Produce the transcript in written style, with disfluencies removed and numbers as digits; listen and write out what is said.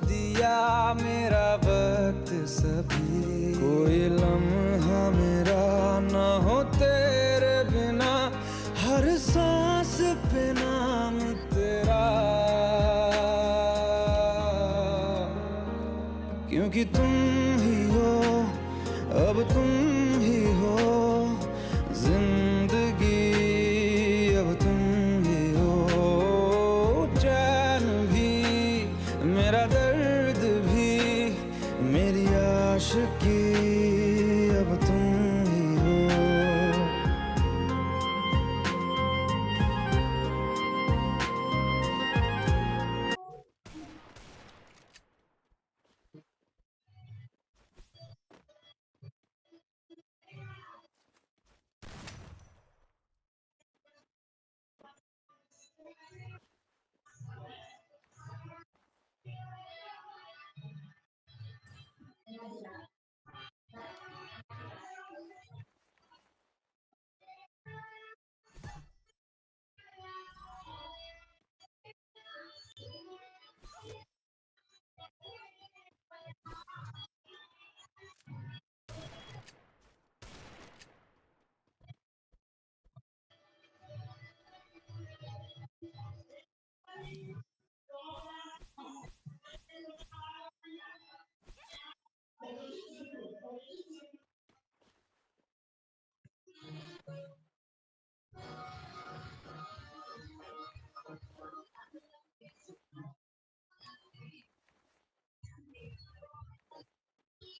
दिया मेरा वक्त सभी, कोई लम्हा मेरा ना हो तेरे बिना, हर सांस पे नाम तेरा, क्योंकि तुम ही हो, अब तुम ही